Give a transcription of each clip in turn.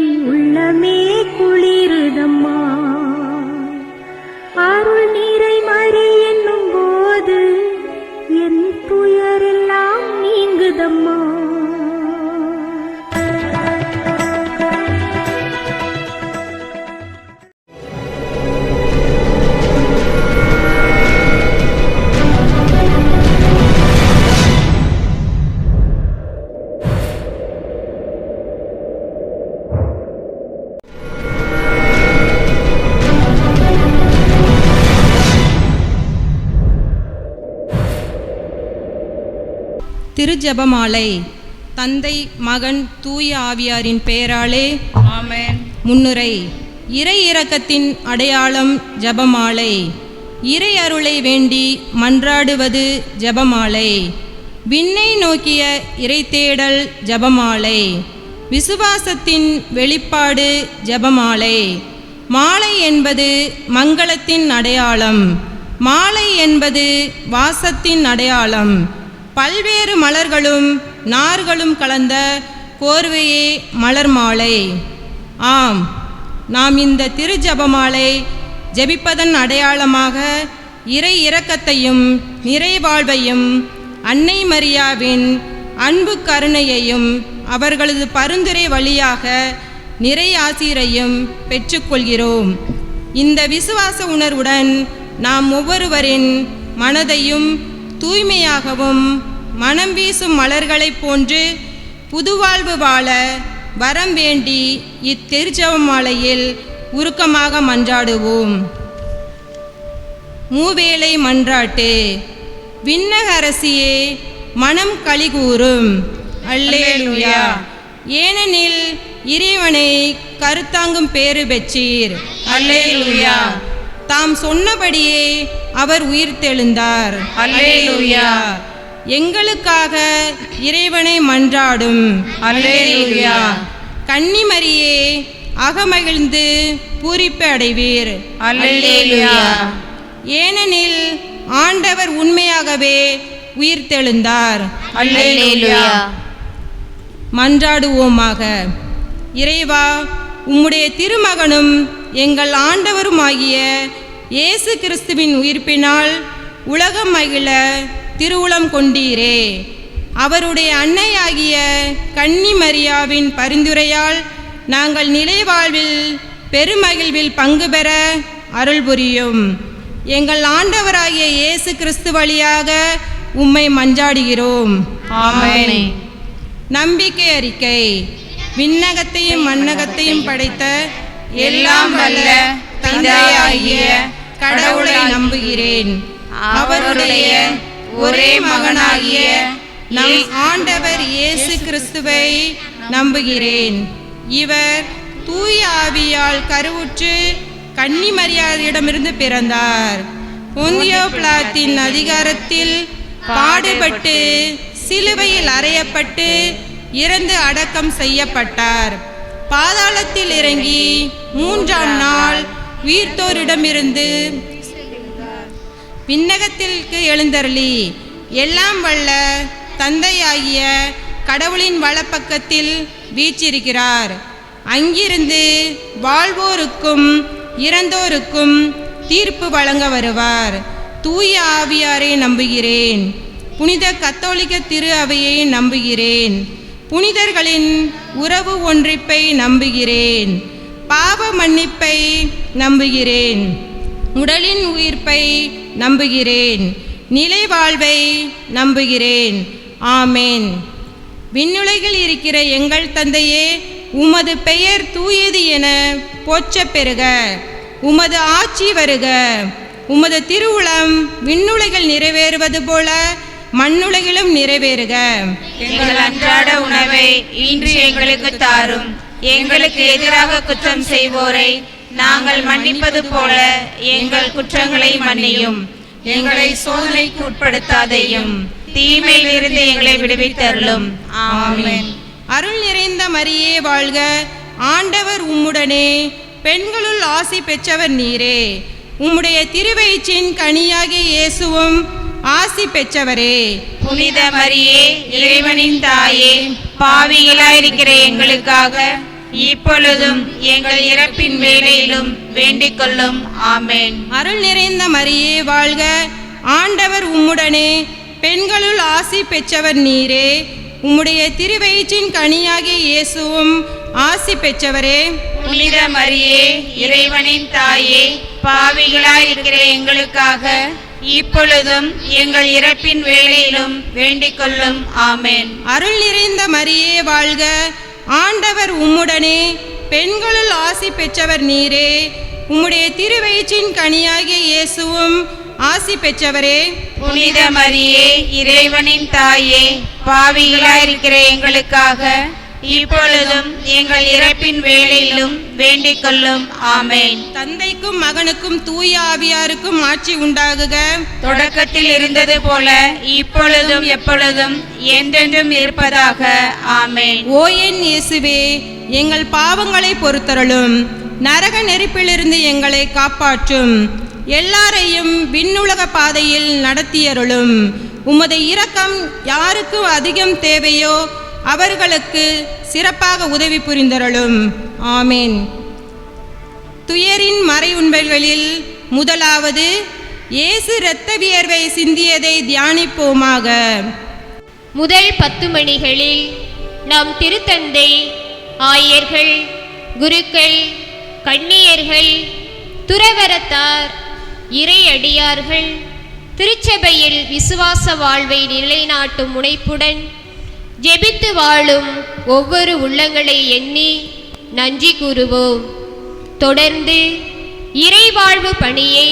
உள்ளமே குளிருதம்மா. அருள் நீரை மறி என்னும் போது என் துயரெல்லாம் நீங்குதம்மா. திருஜெபமாலை. தந்தை, மகன், தூய ஆவியாரின் பெயராலே ஆமென். முன்னுரை. இறை இரக்கத்தின் அடையாளம் ஜெபமாலை. இறை அருளை வேண்டி மன்றாடுவது ஜெபமாலை. விண்ணை நோக்கிய இறை தேடல் ஜெபமாலை. விசுவாசத்தின் வெளிப்பாடு ஜெபமாலை. மாலை என்பது மங்களத்தின் அடையாளம். மாலை என்பது வாசத்தின் அடையாளம். பல்வேறு மலர்களும் நார்களும் கலந்த கோர்வையே மலர் மாலை. ஆம், நாம் இந்த திருஜெபமாலை ஜெபிப்பதன் அடையாளமாக இறை இரக்கத்தையும் நிறைவாழ்வையும் அன்னை மரியாவின் அன்பு கருணையையும் அவர்களது பரிந்துரை வழியாக நிறை ஆசீரையும் பெற்றுக்கொள்கிறோம். இந்த விசுவாச உணர்வுடன் நாம் ஒவ்வொருவரின் மனதையும் தூய்மையாகவும் மனம் வீசும் மலர்களைப் போன்று புதுவாழ்வு வாழ வரம் வேண்டி இத்திருஜெபமாலையில் உருக்கமாக மன்றாடுவோம். மூவேளை மன்றாட்டு. விண்ணக அரசியே, மனம் களிகூரும். அல்லேலூயா. ஏனெனில் இறைவனை கருத்தாங்கும் பேறு பெற்றீர். அல்லேலூயா. தாம் சொன்னபடியே அவர் உயிர்த்தெழுந்தார். அல்லேலூயா. எங்களுக்காக இறைவனை மன்றாடும். அல்லேலூயா. கன்னிமரியே, அகமகிழ்ந்து பூரிப்பு அடைவீர். அல்லேலூயா. ஏனெனில் ஆண்டவர் உண்மையாகவே உயிர்த்தெழுந்தார். அல்லேலூயா. மன்றாடுவோமாக. இறைவா, உம்முடைய திருமகனும் எங்கள் ஆண்டவருமாகிய இயேசு கிறிஸ்துவின் உயிர்ப்பினால் உலகம் மகிழ திருவுளம் கொண்டீரே. அவருடைய அன்னையாகிய கன்னி மரியாவின் பரிந்துரையால் நாங்கள் நிலைவாழ்வில் பெருமகிழ்வில் பங்கு பெற அருள் புரியும். எங்கள் ஆண்டவராகிய இயேசு கிறிஸ்து வழியாக உம்மை மன்றாடுகிறோம். ஆமென். நம்பிக்கை அறிக்கை. விண்ணகத்தையும் மண்ணகத்தையும் படைத்த எல்லாம் வல்ல தந்தையாகிய கடவுளை நம்புகிறேன். அவருடைய ஒரே மகனாகிய நம் ஆண்டவர் இயேசு கிறிஸ்துவை நம்புகிறேன். இவர் தூய ஆவியால் கருவுற்று கன்னி மரியாதையிடமிருந்து பிறந்தார். பொந்தியோ பிலாத்தின் அதிகாரத்தில் பாடுபட்டு சிலுவையில் அறையப்பட்டு இறந்து அடக்கம் செய்யப்பட்டார். பாதாளத்தில் இறங்கி 3ஆம் நாள் உயிர்த்தோரிடமிருந்து விண்ணகத்திற்கு எழுந்தருளி எல்லாம் வல்ல தந்தையாகிய கடவுளின் வலப்பக்கத்தில் வீற்றிருக்கிறார். அங்கிருந்து வாழ்வோருக்கும் இறந்தோருக்கும் தீர்ப்பு வழங்க வருவார். தூய ஆவியாரை நம்புகிறேன். புனித கத்தோலிக்க திரு அவையை நம்புகிறேன். புனிதர்களின் உறவு ஒன்றிப்பை நம்புகிறேன். பாவ மன்னிப்பை நம்புகிறேன். உடலின் உயிர்ப்பை நம்புகிறேன். நிலை வாழ்வை நம்புகிறேன். ஆமேன். விண்ணுலகில் இருக்கிற எங்கள் தந்தையே, உமது பெயர் தூயது என போற்றப் பெறுக. உமது ஆட்சி வருக. உமது திருவுளம் விண்ணுலகில் நிறைவேறுவது போல மண்ணுலகிலும் நிறைவேறுக. எங்கள் அன்றாட உணவை இன்று எங்களுக்கு தாரும். எங்களுக்கு எதிராக குற்றம் செய்வோரை நாங்கள் மன்னிப்பது போல எங்கள் குற்றங்களை மன்னியும். எங்களை சோதனைக்கு உட்படுத்தாதையும், தீமையிலிருந்து எங்களை விடுவித்தருளும். ஆமென். அருள் நிறைந்த மரியே வாழ்க. ஆண்டவர் உம்முடனே. பெண்களுள் ஆசி பெற்றவர் நீரே. உம்முடைய திருவயிற்றின் கனியாகிய இயேசுவும் ஆசி பெற்றவரே. புனித மரியே, இறைவனின் தாயே, பாவிகளாயிருக்கிற எங்களுக்காக இப்பொழுதும் எங்கள் இறப்பின் வேளையிலும் வேண்டிக் கொள்ளும். ஆமென். அருள் நிறைந்த மரியே வாழ்க, ஆண்டவர் உம்முடனே, பெண்களுள் ஆசி பெற்றவர் நீரே. உம்முடைய திருவயிற்றின் கனியாகிய இயேசுவும் ஆசி பெற்றவரே. புனித மரியே, இறைவனின் தாயே, பாவிகளாயிருக்கிற எங்களுக்காக இப்பொழுதும் எங்கள் இறப்பின் வேளையிலும் வேண்டிக் கொள்ளும். ஆமென். அருள் நிறைந்த மரியே வாழ்க, ஆண்டவர் உம்முடனே, பெண்களுள் ஆசி பெற்றவர் நீரே. உம்முடைய திருவயிற்றின் கனியாகிய இயேசுவும் ஆசி பெற்றவரே. புனித மரியே, இறைவனின் தாயே, பாவிகளாயிருக்கிற எங்களுக்காக இப்பொழுதும் எங்கள் இறப்பின் வேளையிலும் வேண்டிக் கொள்ளும். ஆமென். தந்தைக்கும் மகனுக்கும் தூய ஆவியாருக்கும் ஆட்சி உண்டாகுக. தொடக்கத்தில் இருந்தது போல இப்பொழுதும் எப்பொழுதும் என்றென்றும் இருப்பதாக. ஆமென். ஓ என் இயேசுவே, எங்கள் பாவங்களை பொறுத்தருளும், நரக நெருப்பிலிருந்து எங்களை காப்பாற்றும், எல்லாரையும் விண்ணுலக பாதையில் நடத்தியருளும். உமது இரக்கம் யாருக்கு அதிகம் தேவையோ அவர்களுக்கு சிறப்பாக உதவி புரிந்தருளும். ஆமேன். துயரின் மறை உண்மைகளில் முதலாவது, இயேசு இரத்த வியர்வை சிந்தியதை தியானிப்போமாக. முதல் 10 மணிகளில் நாம் திருத்தந்தை, ஆயர்கள், குருக்கள், கன்னியர்கள், துறவரத்தார், இறையடியார்கள், திருச்சபையில் விசுவாச வாழ்வை நிலைநாட்டும் முனைப்புடன் ஜெபித்து வாழும் ஒவ்வொரு உள்ளங்களை எண்ணி நன்றி கூறுவோம். தொடர்ந்து இறைவாழ்வு பணியை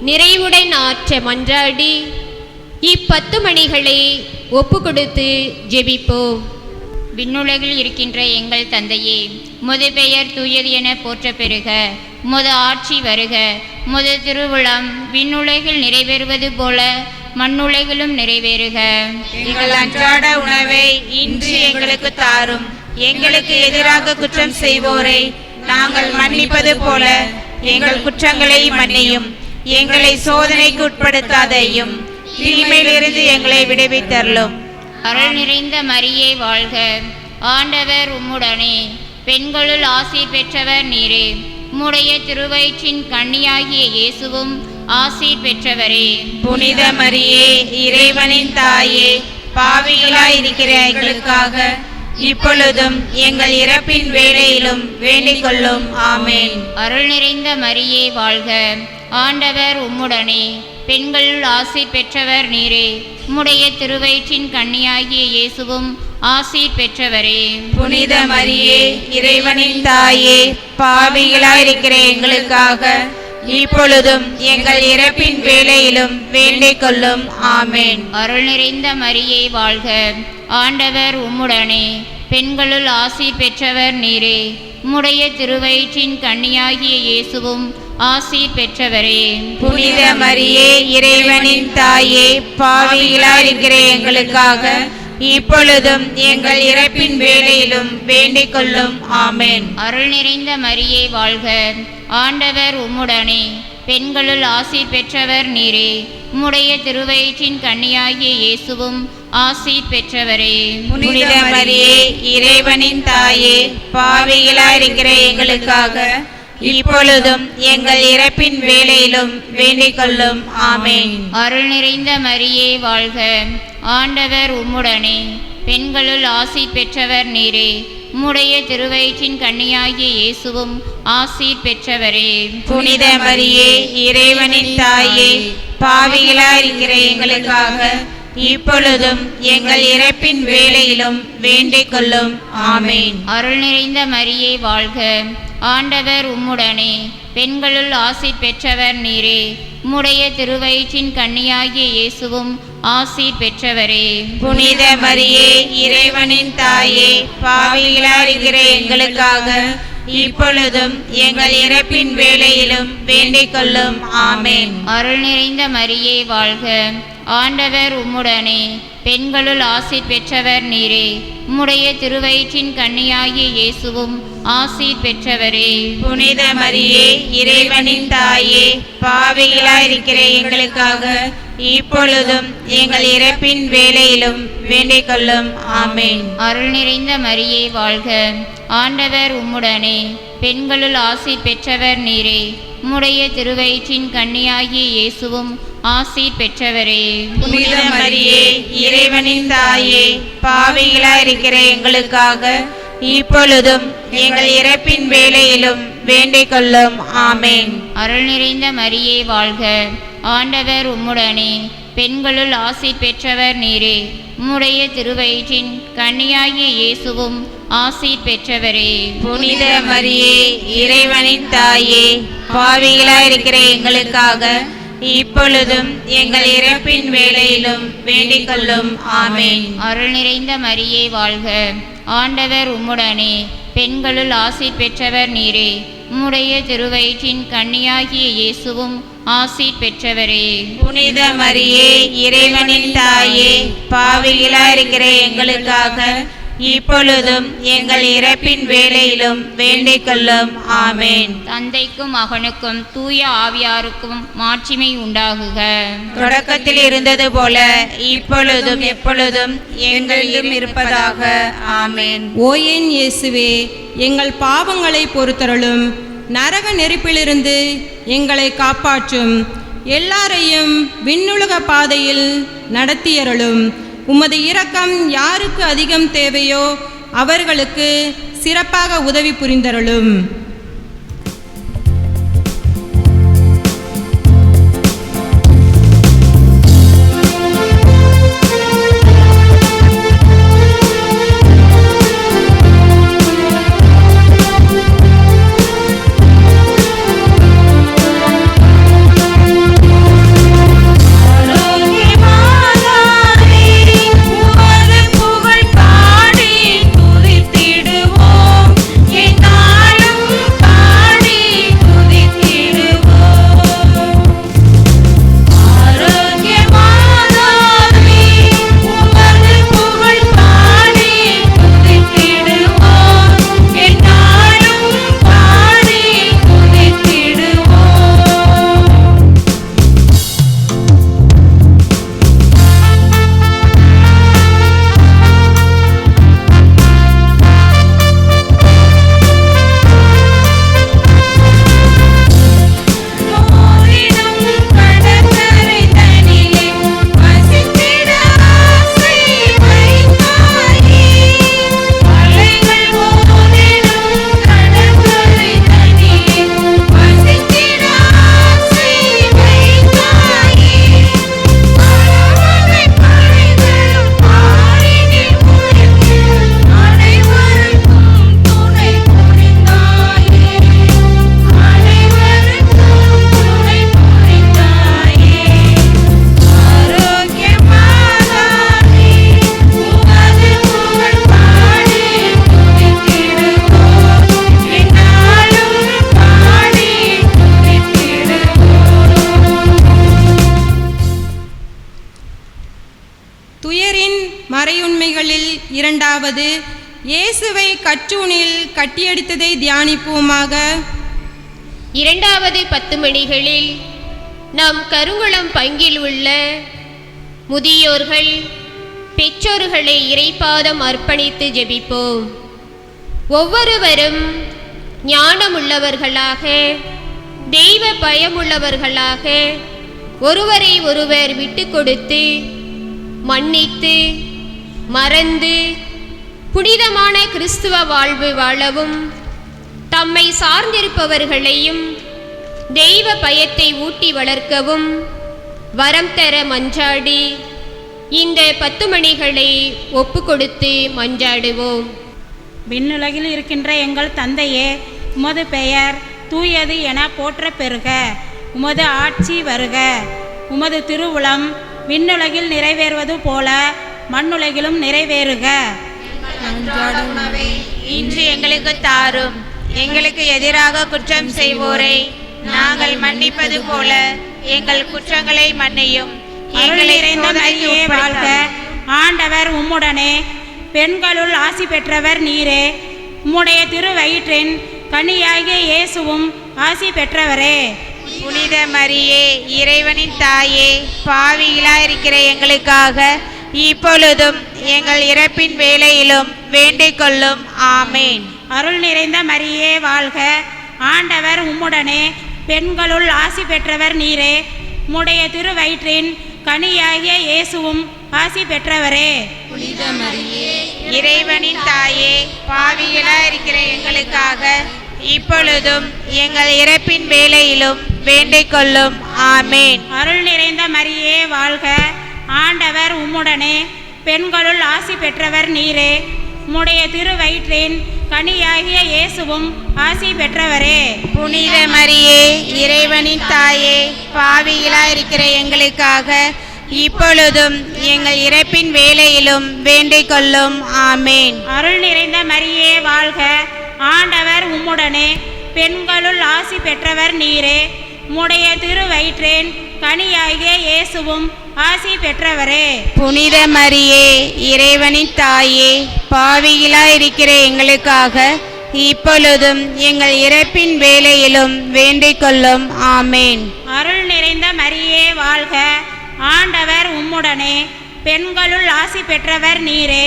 நிறைவுடன் ஆற்ற மன்றாடி 10 மணிகளை ஒப்புக்கொடுத்து ஜெபிப்போம். விண்ணுலகில் இருக்கின்ற எங்கள் தந்தையே, உமது பெயர் தூயது என போற்ற பெறுக. உமது ஆட்சி வருக. உமது திருவுளம் விண்ணுலகில் நிறைவேறுவது போல மண்ணுலகிலும் நிறைவேறுக. எங்கள் அன்றாட உணவை இன்று எங்களுக்கு தாரும். எங்களுக்கு எதிராக குற்றம் செய்வோரை நாங்கள் மன்னிப்பது போல எங்கள் குற்றங்களை மன்னியும். எங்களை சோதனைக்கு உட்படுத்தாதையும், தீமையிலிருந்து எங்களை விடுவித்தருளும். அருள் நிறைந்த மரியே வாழ்க, ஆண்டவர் உம்முடனே, பெண்களுள் ஆசீர் பெற்றவர் நீரே. உம்முடைய திருவயிற்றின் கன்னியாகிய இயேசுவும் ஆசீர் பெற்றவரே. புனித மரியே, இறைவனின் தாயே, பாவிகளாயிருக்கிற எங்களுக்காக இப்பொழுதும் எங்கள் இறப்பின் வேளையிலும் வேண்டிக் கொள்ளும். ஆமென். அருள் நிறைந்த மரியே வாழ்க, ஆண்டவர் உம்முடனே, பெண்களுள் ஆசீர் பெற்றவர் நீரே. உம்முடைய திருவயிற்றின் கன்னியாகிய இயேசுவும் ஆசீர் பெற்றவரே. புனித மரியே, இறைவனின் தாயே, பாவிகளாயிருக்கிற எங்களுக்காக இப்பொழுதும் எங்கள் இறப்பின் வேளையிலும் வேண்டிக் கொள்ளும். ஆமென். அருள் நிறைந்த மரியே வாழ்க, ஆண்டவர் உம்முடனே, பெண்களுள் ஆசீர் பெற்றவர் நீரே. உம்முடைய திருவயிற்றின் கன்னியாகிய இயேசுவும் ஆசீர் பெற்றவரே. புனித மரியே, இறைவனின் தாயே, பாவிகளாயிருக்கிற எங்களுக்காக இப்பொழுதும் எங்கள் இறப்பின் வேளையிலும் வேண்டிக் கொள்ளும். ஆமென். அருள் நிறைந்த மரியே வாழ்க, ஆண்டவர் உம்முடனே, பெண்களுள் ஆசீர் பெற்றவர் நீரே. உம்முடைய திருவயிற்றின் கன்னியாகிய இயேசுவும் ஆசீர் பெற்றவரே. புனித மரியே, இறைவனின் தாயே, பாவிகளாயிருக்கிற எங்களுக்காக இப்பொழுதும் எங்கள் இறப்பின் வேளையிலும் வேண்டிக் கொள்ளும். ஆமென். அருள் நிறைந்த மரியே வாழ்க, ஆண்டவர் உம்முடனே, பெண்களுள் ஆசீர் பெற்றவர் நீரே. உம்முடைய திருவயிற்றின் கன்னியாகிய இயேசுவும் ஆசீர் பெற்றவரே. புனித மரியே, இறைவனின் தாயே, பாவிகளாயிருக்கிற எங்களுக்காக இப்பொழுதும் எங்கள் இறப்பின் வேளையிலும் வேண்டிக் கொள்ளும். ஆமென். அருள் நிறைந்த மரியே வாழ்க, ஆண்டவர் உம்முடனே, பெண்களுள் ஆசீர் பெற்றவர் நீரே. உம்முடைய திருவயிற்றின் கன்னியாகிய இயேசுவும் ஆசீர் பெற்றவரே. புனித மரியே, இறைவனின் தாயே, பாவிகளாயிருக்கிற எங்களுக்காக இப்பொழுதும் எங்கள் இறப்பின் வேளையிலும் வேண்டிக் கொள்ளும். ஆமென். அருள் நிறைந்த மரியே வாழ்க, ஆண்டவர் உம்முடனே, பெண்களுள் ஆசீர் பெற்றவர் நீரே. உம்முடைய திருவயிற்றின் கன்னியாகிய இயேசுவும் ஆசீர் பெற்றவரே. புனித மரியே, இறைவனின் தாயே, பாவிகளாயிருக்கிற எங்களுக்காக இப்பொழுதும் எங்கள் இறப்பின் வேளையிலும் வேண்டிக் கொள்ளும். ஆமேன். அருள் நிறைந்த மரியே வாழ்க, ஆண்டவர் உம்முடனே, பெண்களுள் ஆசி பெற்றவர் நீரே. உம்முடைய திருவயிற்றின் கன்னியாகிய இயேசுவும் ஆசி பெற்றவரே. புனித மரியே, இறைவனின் தாயே, பாவிகளாயிருக்கிற எங்களுக்காக இப்பொழுதும் எங்கள் இறப்பின் வேளையிலும் வேண்டிக் கொள்ளும். ஆமேன். அருள் நிறைந்த மரியே வாழ்க, ஆண்டவர் உம்முடனே, பெண்களுள் ஆசி பெற்றவர் நீரே. உம்முடைய திருவயிற்றின் கன்னியாகிய இயேசுவும் ஆசி பெற்றவரே. புனித மரியே, இறைவனின் தாயே, பாவிகளாயிருக்கிற எங்களுக்காக இப்பொழுதும் எங்கள் இறப்பின் வேளையிலும் வேண்டிக் கொள்ளும். ஆமேன். அருள் நிறைந்த மரியே வாழ்க, ஆண்டவர் உம்முடனே, பெண்களுள் ஆசி பெற்றவர் நீரே. உம்முடைய திருவயிற்றின் கன்னியாகிய இயேசுவும் ஆசி பெற்றவரே. புனித மரியே, இறைவனின் தாயே, பாவிகளாயிருக்கிற எங்களுக்காக இப்பொழுதும் எங்கள் இறப்பின் வேளையிலும் வேண்டிக் கொள்ளும். ஆமேன். தந்தைக்கும் மகனுக்கும் தூய ஆவியாருக்கும் மாட்சிமை உண்டாகுக. தொடக்கத்தில் இருந்தது போல இப்பொழுதும் எப்பொழுதும் எங்களிலும் இருப்பதாக. ஆமேன். ஓ என் இயேசுவே, எங்கள் பாவங்களை பொறுத்தருளும். நரக நெருப்பிலிருந்து எங்களை காப்பாற்றும். எல்லாரையும் விண்ணுலக பாதையில் நடத்தியருளும். உமது இரக்கம் யாருக்கு அதிகம் தேவையோ அவர்களுக்கு சிறப்பாக உதவி புரிந்தருளும். துயரின் மறையுண்மைகளில் இரண்டாவது, இயேசுவை கற்றூணில் கட்டியடித்ததை தியானிப்போமாக. இரண்டாவது 10 மணிகளில் நம் கருங்குளம் பங்கில் உள்ள முதியோர்கள் பெற்றோர்களை இறைப்பாதம் அர்ப்பணித்து ஜெபிப்போம். ஒவ்வொருவரும் ஞானமுள்ளவர்களாக, தெய்வ பயமுள்ளவர்களாக, ஒருவரை ஒருவர் விட்டு கொடுத்து, மன்னித்து, மறந்து புனிதமான கிறிஸ்துவ வாழ்வு வாழவும், தம்மை சார்ந்திருப்பவர்களையும் தெய்வ பயத்தை ஊட்டி வளர்க்கவும் வரம் தர மன்றாடி இந்த 10 மணிகளை ஒப்பு கொடுத்து மன்றாடுவோம். விண்ணுலகில் இருக்கின்ற எங்கள் தந்தையே, உமது பெயர் தூயது என போற்ற பெறுக. உமது ஆட்சி வருக. உமது திருவுளம் விண்ணுலகில் நிறைவேறுவது போல மண்ணுலகிலும் நிறைவேறுக. இன்று எங்களுக்கு தாரும். எங்களுக்கு எதிராக குற்றம் செய்வோரை நாங்கள் மன்னிப்பது போல எங்கள் குற்றங்களை மன்னியும். அருள் நிறைந்த மரியே வாழ்க, ஆண்டவர் உம்முடனே, பெண்களுள் ஆசி பெற்றவர் நீரே. உம்முடைய திருவயிற்றின் கன்னியாகிய இயேசுவும் ஆசி பெற்றவரே. புனித மரியே, இறைவனின் தாயே, பாவிகளாயிருக்கிற எங்களுக்காக இப்பொழுதும் எங்கள் இறப்பின் வேளையிலும் வேண்டிக் கொள்ளும். ஆமேன். அருள் நிறைந்த மரியே வாழ்க, ஆண்டவர் உம்முடனே, பெண்களுள் ஆசி பெற்றவர் நீரே. உம்முடைய திருவயிற்றின் கனியாகிய இயேசுவும் ஆசி பெற்றவரே. இறைவனின் தாயே, பாவிகளாய் இருக்கிற எங்களுக்காக இப்பொழுதும் எங்கள் இறப்பின் வேளையிலும் வேண்டிக் கொள்ளும். ஆமேன். அருள் நிறைந்த மரியே வாழ்க, ஆண்டவர் உம்முடனே, பெண்களுள் ஆசி பெற்றவர் நீரே. உம்முடைய திருவயிற்றின் கனியாகிய இயேசுவும் ஆசி பெற்றவரே. புனித மரியே, இறைவனின் தாயே, பாவிகளாய் இருக்கிற எங்களுக்காக இப்பொழுதும் எங்கள் இறப்பின் வேளையிலும் வேண்டிக் கொள்ளும். ஆமேன். அருள் நிறைந்த மரியே வாழ்க, ஆண்டவர் உம்முடனே, பெண்களுள் ஆசி பெற்றவர் நீரே. உம்முடைய திருவயிற்றின் கனியாகிய இயேசுவும் ஆசி பெற்றவரே. புனித மரியே, இறைவனின் தாயே, பாவிகளாய் இருக்கிற எங்களுக்காக இப்பொழுதும் எங்கள் இறப்பின் வேளையிலும் வேண்டிக் கொள்ளும். ஆமேன். அருள் நிறைந்த மரியே வாழ்க, ஆண்டவர் உம்முடனே, பெண்களுள் ஆசி பெற்றவர் நீரே.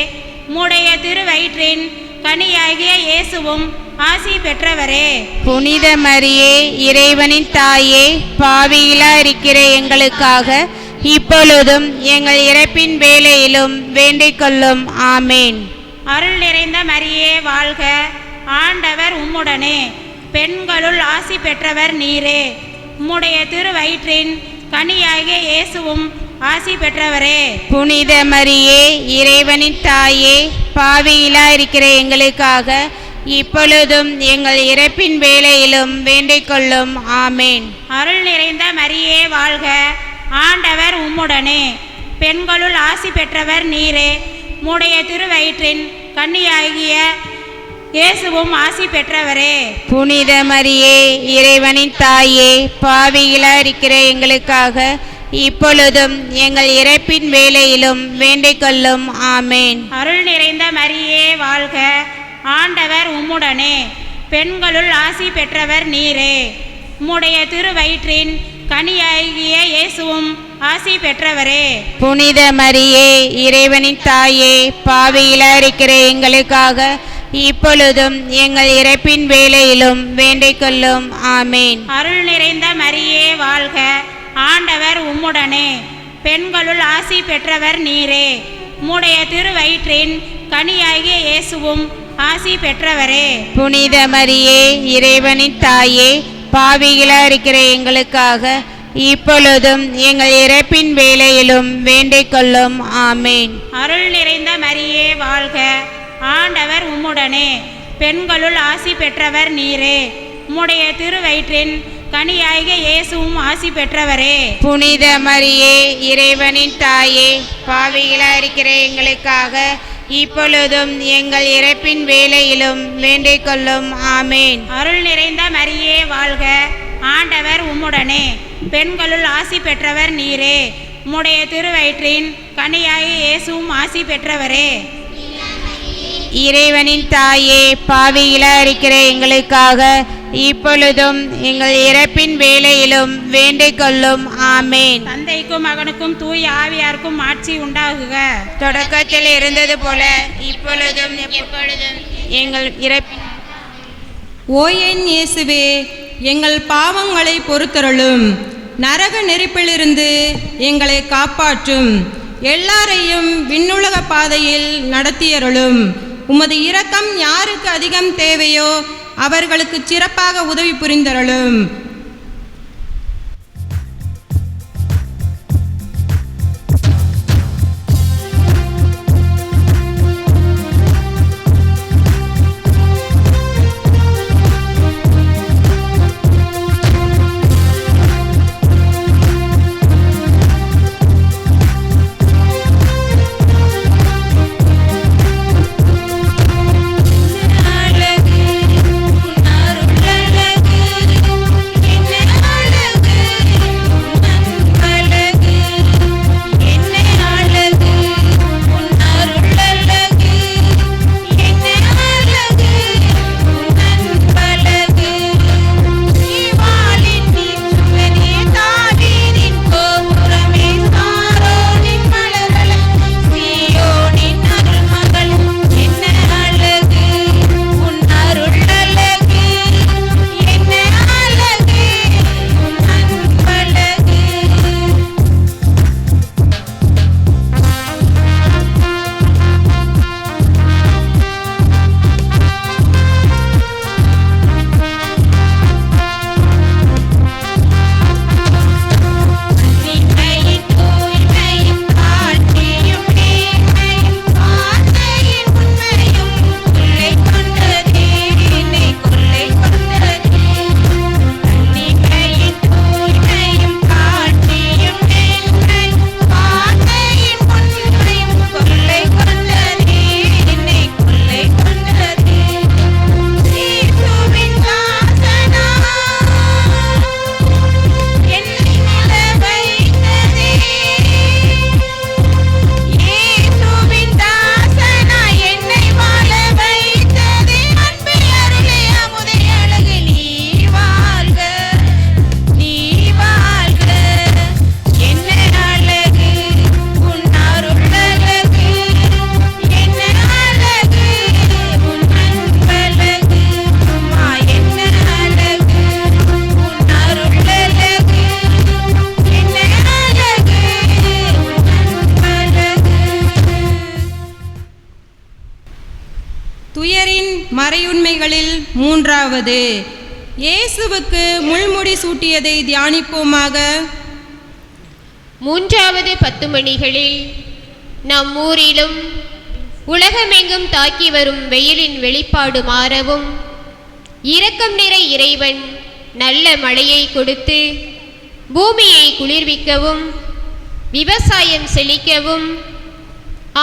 உம்முடைய திருவயிற்றின் கனியாகிய இயேசுவும் ஆசி பெற்றவரே. புனித மரியே, இறைவனின் தாயே, பாவிகளாய் இருக்கிற எங்களுக்காக இப்பொழுதும் எங்கள் இறப்பின் வேளையிலும் வேண்டிக் கொள்ளும். ஆமேன். அருள் நிறைந்த மரியே வாழ்க, ஆண்டவர் உம்முடனே, பெண்களுள் ஆசி பெற்றவர் நீரே. உம்முடைய திருவயிற்றின் கனியாகிய இயேசுவும் ஆசி பெற்றவரே. புனித மரியே, இறைவனின் தாயே, பாவிகளாய் இருக்கிற எங்களுக்காக இப்பொழுதும் எங்கள் இறப்பின் வேளையிலும் வேண்டிக் கொள்ளும். ஆமேன். அருள் நிறைந்த மரியே வாழ்க, ஆண்டவர் உம்முடனே, பெண்களுள் ஆசி பெற்றவர் நீரே. உம்முடைய திருவயிற்றின் கன்னியாகிய இயேசுவும் ஆசி பெற்றவரே. புனித மரியே, இறைவனின் தாயே, பாவிகளாய் இருக்கிற எங்களுக்காக இப்பொழுதும் எங்கள் இறப்பின் வேளையிலும் வேண்டிக் கொள்ளும். ஆமேன். அருள் நிறைந்த மரியே வாழ்க, ஆண்டவர் உம்முடனே, பெண்களுள் ஆசி பெற்றவர் நீரே. உம்முடைய திருவயிற்றின் கனியாகிய இயேசுவும் ஆசி பெற்றவரே. புனித மரியே, இறைவனின் தாயே, பாவிகளாய் இருக்கிற எங்களுக்காக இப்பொழுதும் எங்கள் இறப்பின் வேளையிலும் வேண்டிக் கொள்ளும். ஆமேன். அருள் நிறைந்த மரியே வாழ்க, ஆண்டவர் உம்முடனே, பெண்களுள் ஆசி பெற்றவர் நீரே. உம்முடைய திருவயிற்றின் கனியாகிய இயேசுவும் ஆசி பெற்றவரே. புனித மரியே, இறைவனின் தாயே, பாவிகளாய் இருக்கிற எங்களுக்காக இப்பொழுதும் எங்கள் இறப்பின் வேளையிலும் வேண்டிக் கொள்ளும். ஆமேன். அருள் நிறைந்த மரியே வாழ்க, ஆண்டவர் உம்முடனே, பெண்களுள் ஆசி பெற்றவர் நீரே. உம்முடைய திருவயிற்றின் கனியாகிய இயேசுவும் ஆசி பெற்றவரே. புனித மரியே, இறைவனின் தாயே, பாவிகளாய் இருக்கிற எங்களுக்காக இப்பொழுதும் எங்கள் இறப்பின் வேளையிலும் வேண்டிக் கொள்ளும். ஆமேன். அருள் நிறைந்த மரியே வாழ்க, ஆண்டவர் உம்முடனே, பெண்களுள் ஆசி பெற்றவர் நீரே. உம்முடைய திருவயிற்றின் கனியாகிய இயேசுவும் ஆசி பெற்றவரே. இறைவனின் தாயே, பாவிகளாய் இருக்கிற எங்களுக்காக இப்பொழுதும் எங்கள் இறப்பின் வேளையிலும் வேண்டிக் கொள்ளும். ஆமேன். தந்தைக்கும் மகனுக்கும் தூய ஆவியாருக்கும் ஆட்சி உண்டாகுக. தொடக்கத்தில் இருந்தது போல இப்பொழுதும் எப்பொழுதும் எங்கள் இறப்பின். ஓ என் இயேசுவே, எங்கள் பாவங்களை பொறுத்தருளும். நரக நெருப்பிலிருந்து எங்களை காப்பாற்றும். எல்லாரையும் விண்ணுலக பாதையில் நடத்தியருளும். உமது இரக்கம் யாருக்கு அதிகம் தேவையோ அவர்களுக்கு சிறப்பாக உதவி புரிந்தருளும். அருளழகு மூன்றாவது, இயேசுவுக்கு முள்முடி சூட்டியதை தியானிப்போமாக. மூன்றாவது 10 மணிகளில் நம் ஊரிலும் உலகமெங்கும் தாக்கி வரும் வெயிலின் வெளிப்பாடு மாறவும், இரக்கம் நிறை இறைவன் நல்ல மழையை கொடுத்து பூமியை குளிர்விக்கவும், விவசாயம் செழிக்கவும்,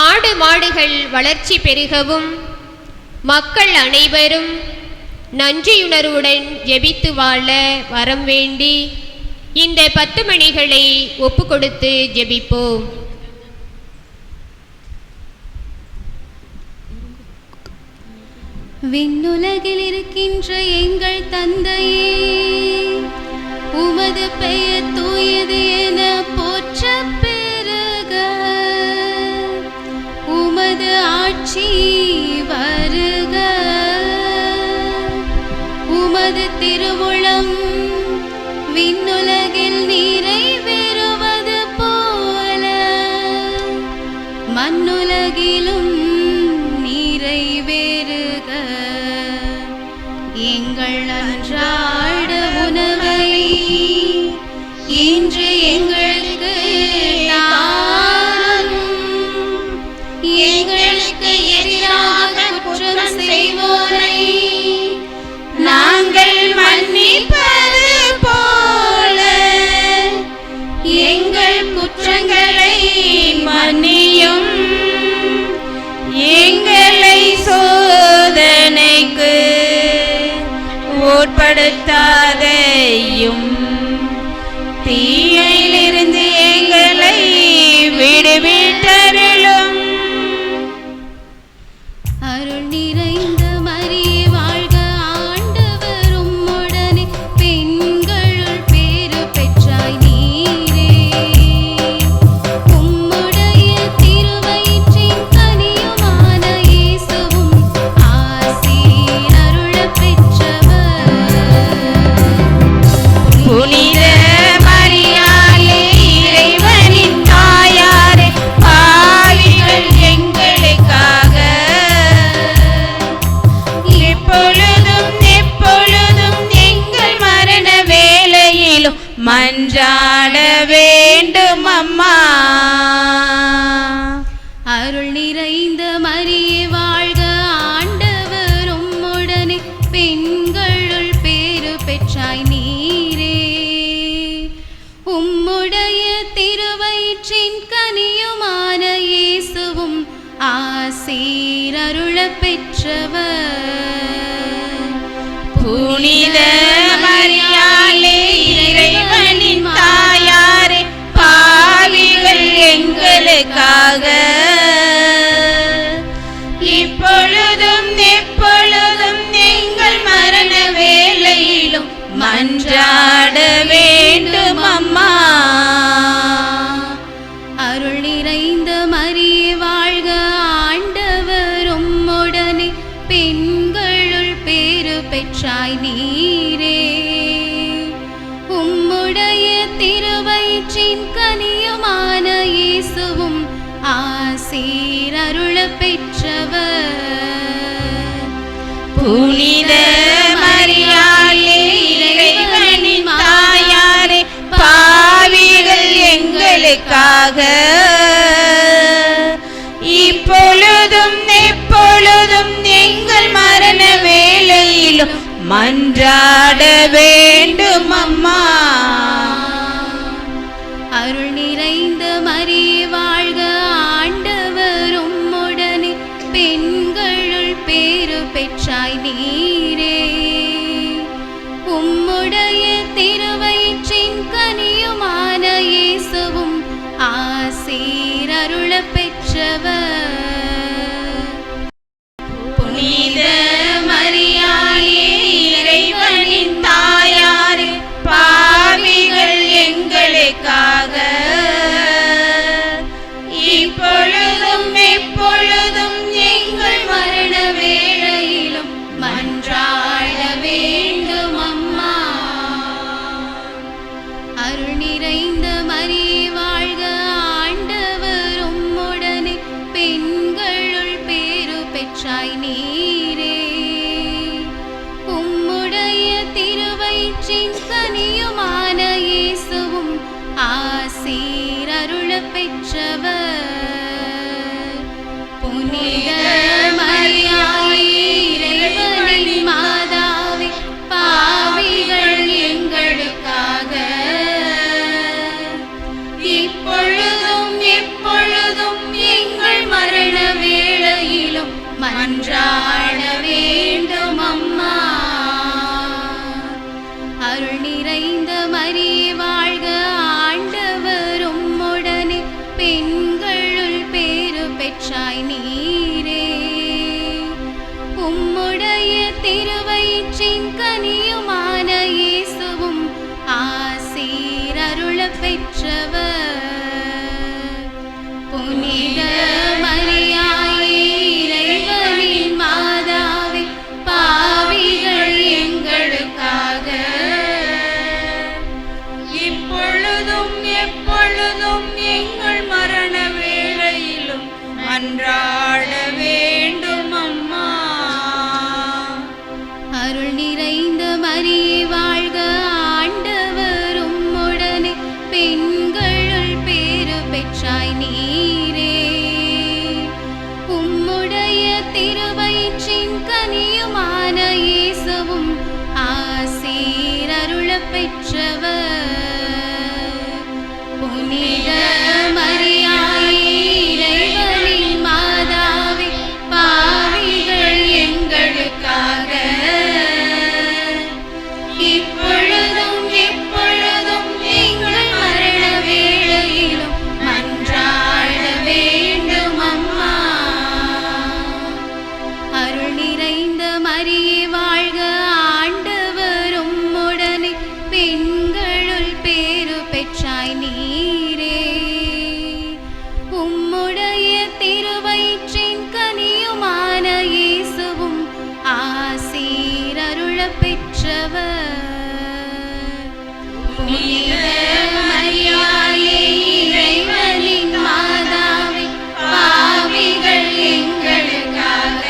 ஆடு மாடுகள் வளர்ச்சி பெருகவும், மக்கள் அனைவரும் நன்றியுணர்வுடன் ஜெபித்து வாழ வரம் வேண்டி இந்த 10 மணிகளை ஒப்பு கொடுத்து ஜெபிப்போம். விண்ணுலகில் இருக்கின்ற எங்கள் தந்தையே, உமது பெயர் தூயது என போற்ற பெருக. உமது ஆட்சி வருக. உமது திருவுளம் விண்ணுலகில் நிறைவேறுவது போல மண்ணுலகிலும் நிறைவேறுக. எங்கள் அன்றாட உணவை இன்று எங்களுக்கு தாரும். எங்களுக்கு எதிராக குற்றம் செய்வோரை நாங்கள் மன்னிப்பது போல எங்கள் குற்றங்களை மன்னியும். எங்களை சோதனைக்கு உட்படுத்தாதையும், தீயிலிருந்து எங்களை விடுவித்தருளும். அருள் நிறைந்த மரியே வாழ்க, ஆண்டவர் உம்முடனே, பெண்களுள் பேறு பெற்றாய் நீரே. உம்முடைய திருவயிற்றின் கனியுமான இயேசுவும் ஆசீர் அருளப் பெற்றவர். புனித மரியாளே, இறைவனின் தாயாரே, பாவிகள் எங்களுக்காக இப்பொழுதும் எப்பொழுதும் எங்கள் மரண வேளையிலும் மன்றாட வேண்டும் அம்மா. அருள் நிறைந்த மரியே வாழ்க, ஆண்டவர் உம்முடனே, பெண்களுள் பேறு பெற்றாய் நீரே. உம்முடைய திருவயிற்றின் கனியுமான இயேசுவும் ஆசீர் அருளப் பெற்றவர். புனித மரியாளே, இறைவனின் தாயாரே, பாவிகள் எங்களுக்காக இப்பொழுதும் எப்பொழுதும் எங்கள் மரண வேளையிலும் மன்றாட வேண்டும் அம்மா. அருள் நிறைந்த மரியே வாழ்க, ஆண்டவர் உம்முடனே, பெண்களுள் பேறு பெற்றாய் நீரே. உம்முடைய திருவயிற்றின் கனியுமான இயேசுவும் ஆசீர் அருளப் பெற்றவர். புனித மரியாளே, இறைவனின் தாயாரே, பாவிகள் எங்களுக்காக இப்பொழுதும் எப்பொழுதும் எங்கள் மரண வேளையிலும் மன்றாட வேண்டும் அம்மா. அருள் நிறைந்த மரியே வாழ்க, ஆண்டவர் உம்முடனே, பெண்களுள் பேறு பெற்றாய் நீரே. மரியே வாழ்க ஆண்டவர் உம்முடனே பெண்களுள் பேறு பெற்றாய் நீரே உம்முடைய திருவயிற்றின் கனியுமான இயேசுவும் ஆசீர் அருளப் பெற்றவர் புனித மரியாயே இறைவனின் மாதாவே பாவிகள் எங்களுக்காக இப்பொழுதும் எப்பொழுதும் எங்கள் மரண வேளையிலும் மன்றாட வேண்டும் அம்மா. அருள் நிறைந்த மரியே வாழ்க ஆண்டவர் உம்முடனே பெண்களுள் பேறு பெற்றாய் நீரே உம்முடைய திருவயிற்றின் கனியுமான இயேசுவும் ஆசீர் அருளப் பெற்றவர் புனித மரியாயே இறைவனின் மாதாவே பாவிகள் எங்களுக்காக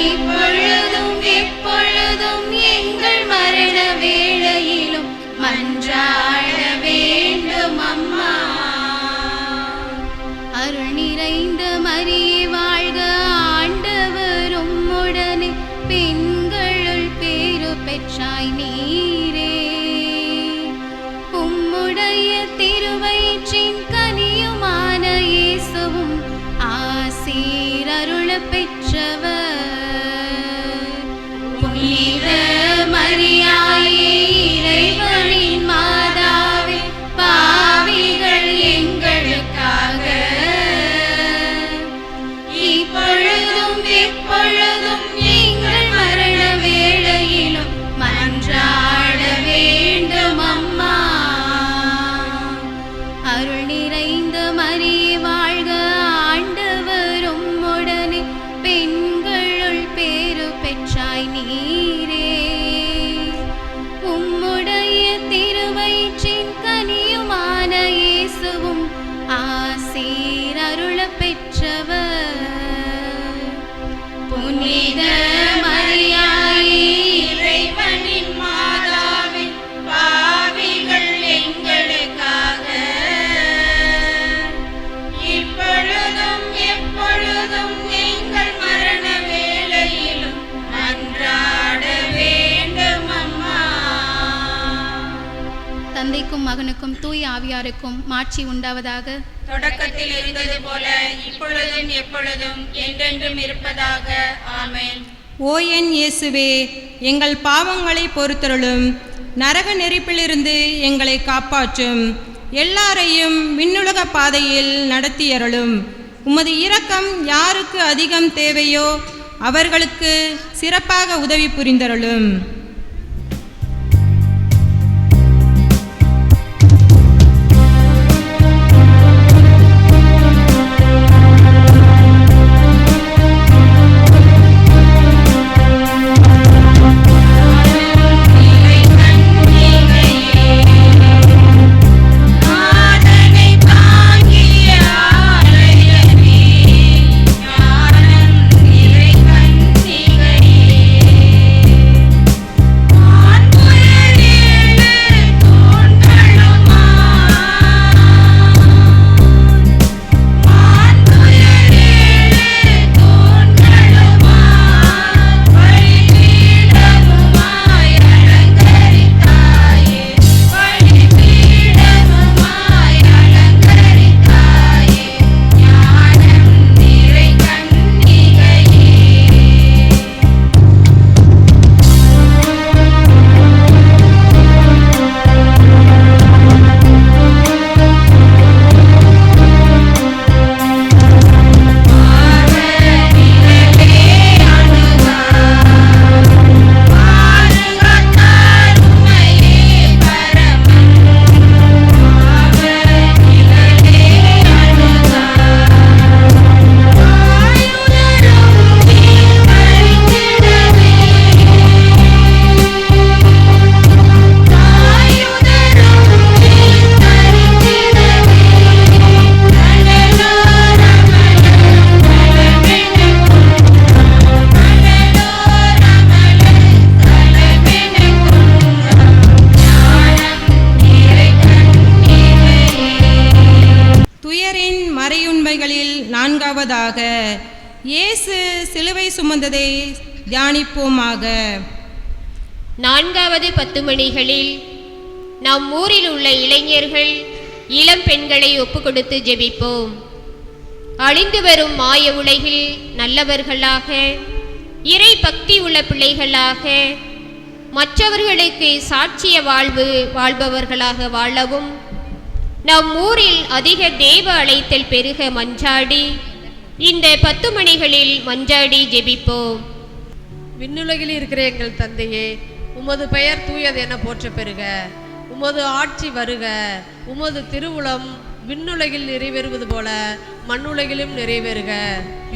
இப்பொழுதும் எப்பொழுதும் எங்கள் மரண வேளையிலும் மன்றாட வேண்டும் அம்மா. அருள் நிறைந்த மரியே வாழ்க ஆண்டவர் உம்முடனே பெண்களுள் பேறு பெற்றாய் நீரே உம்முடைய திருவயிற்றின் கனியுமான இயேசுவும் ஆசீர் அருளப் பெற்றவர் புனித மரியாயே இறைவனின் மாதாவே பாவிகள் எங்களுக்காக இப்பொழுதும் எப்பொழுதும் எங்கள் மரண வேளையிலும் மன்றாட வேண்டும் அம்மா. அருள் நிறைந்த மரியே வாழ்க ஆண்டவர் உம்முடனே பெண்களுள் பேறு பெற்றாய் நீரே உம்முடைய திருவயிற்றின் கனியுமான இயேசுவும் ஆசீர் அருளப் பெற்றவர் புனித மரியாயே இறைவனின் மாதாவே பாவிகள் எங்களுக்காக இப்பொழுதும் எப்பொழுதும் எங்கள் மரண வேளையிலும் மன்றாட வேண்டும் அம்மா. தந்தைக்கும் மகனுக்கும் தூய ஆவியாருக்கும் மாட்சி உண்டாவதாக. தொடக்கத்தில் இருந்தது போல இப்பொழுதும் எப்பொழுதும் என்றென்றும் இருப்பதாக. ஆமென். ஓ என் இயேசுவே, எங்கள் பாவங்களை பொறுத்தருளும், நரக நெருப்பிலிருந்து எங்களை காப்பாற்றும், எல்லாரையும் விண்ணுலக பாதையில் நடத்தியருளும். உமது இரக்கம் யாருக்கு அதிகம் தேவையோ அவர்களுக்கு சிறப்பாக உதவி புரிந்தருளும். உண்டாவதாக. இயேசு சிலுவை சுமந்ததை தியானிப்போமாக. 4வது 10 மணிகளில் நம் ஊரில் உள்ள இளைஞர்கள் இளம் பெண்களை ஒப்புக்கொடுத்து ஜெபிப்போம். அழிந்து வரும் மாய உலகில் நல்லவர்களாக, இறை பக்தி உள்ள பிள்ளைகளாக, மற்றவர்களுக்கு சாட்சிய வாழ்வு வாழ்பவர்களாக வாழவும் நம் ஊரில் அதிக தேவ அழைத்தல் பெருக மன்றாடி இந்த 10 மணிகளில் மன்றாடி ஜெபிப்போம். விண்ணுலகில் இருக்கிற எங்கள் தந்தையே, உமது பெயர் தூயது என போற்ற பெறுக. உமது ஆட்சி வருக. உமது திருவுளம் விண்ணுலகில் நிறைவேறுவது போல மண்ணுலகிலும் நிறைவேறுக.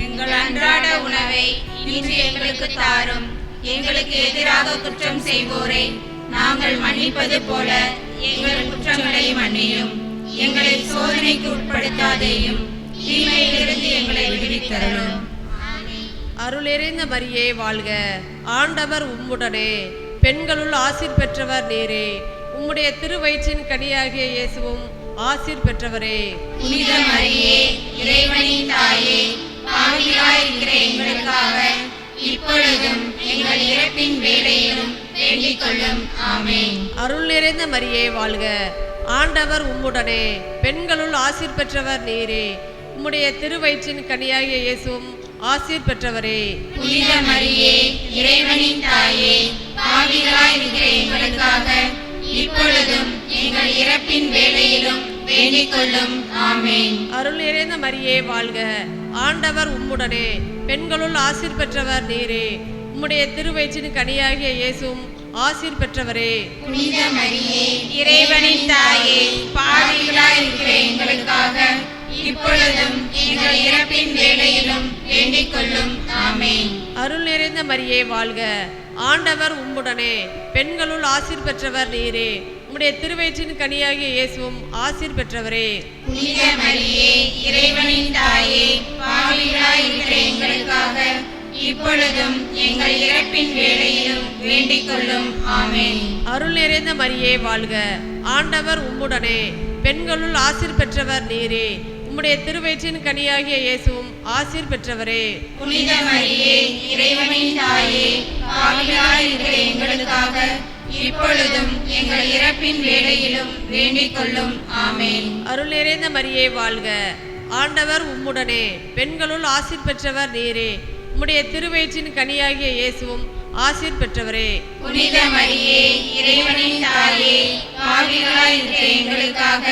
எங்கள் அன்றாட உணவை இன்று எங்களுக்கு தாரும். எங்களுக்கு எதிராக குற்றம் செய்வோரை நாங்கள் மன்னிப்பது போல எங்கள் குற்றங்களை மன்னியும். எங்களை சோதனைக்கு உட்படுத்தாதேயும், தீமையிலிருந்து எங்களை விடுவித்தருளும். அருள் நிறைந்த மரியே வாழ்க. ஆண்டவர் உம்முடனே, பெண்களுள் ஆசீர் பெற்றவர் நீரே. உம்முடைய திருவயிற்றின் கனியாகிய இயேசுவும் ஆசீர் பெற்றவரே. புனித மரியே, இறைவனின் தாயே, பாவிகளாய் இருக்கிற எங்களுக்காக இப்பொழுதும் எங்கள் இறப்பின் வேளையிலும் வேண்டிக் கொள்ளும். ஆமென். அருள் நிறைந்த மரியே வாழ்க. ஆண்டவர் உம்முடனே, பெண்களுள் ஆசீர் பெற்றவர் நீரே. உம்முடைய திருவயிற்றின் கனியாகிய இயேசுவும் ஆசீர் பெற்றவரே. புனித மரியே, இறைவனின் தாயே, பாவிகளாய் இருக்கிற எங்களுக்காக இப்பொழுதும் எங்கள் இறப்பின் வேளையிலும் வேண்டிக் கொள்ளும். ஆமென். அருள் நிறைந்த மரியே வாழ்க. ஆண்டவர் உம்முடனே, பெண்களுள் ஆசீர் பெற்றவர் நீரே. உம்முடைய திருவயிற்றின் கனியாகிய இயேசுவும் ஆசீர் பெற்றவரே. புனித மரியே, இறைவனின் தாயே, பாவிகளாய் இருக்கிற எங்களுக்காக இப்பொழுதும் எங்கள் இறப்பின் வேளையிலும் வேண்டிக் கொள்ளும். ஆமென். அருள் நிறைந்த மரியே வாழ்க. ஆண்டவர் உம்முடனே, பெண்களுள் ஆசீர் பெற்றவர் நீரே. உம்முடைய திருவயிற்றின் கனியாகிய இயேசுவும் ஆசீர் பெற்றவரே. புனித மரியே, இறைவனின் தாயே, பாவிகளாய் இருக்கிற எங்களுக்காக இப்பொழுதும் எங்கள் இறப்பின் வேளையிலும் வேண்டிக் கொள்ளும். ஆமென். அருள் நிறைந்த மரியே வாழ்க. ஆண்டவர் உம்முடனே, பெண்களுள் ஆசீர் பெற்றவர் நீரே. உம்முடைய திருவயிற்றின் கனியாகிய இயேசுவும் ஆசீர் பெற்றவரே. புனித மரியே, இறைவனின் தாயே, பாவிகளாய் இருக்கிற எங்களுக்காக இப்பொழுதும் எங்கள் இறப்பின் வேளையிலும் வேண்டிக் கொள்ளும். ஆமென். அருள் நிறைந்த மரியே வாழ்க. ஆண்டவர் உம்முடனே, பெண்களுள் ஆசீர் பெற்றவர் நீரே. உம்முடைய திருவயிற்றின் கனியாகிய இயேசுவும் ஆசீர் பெற்றவரே. புனித மரியே, இறைவனின் தாயே, பாவிகளாய் இருக்கிற எங்களுக்காக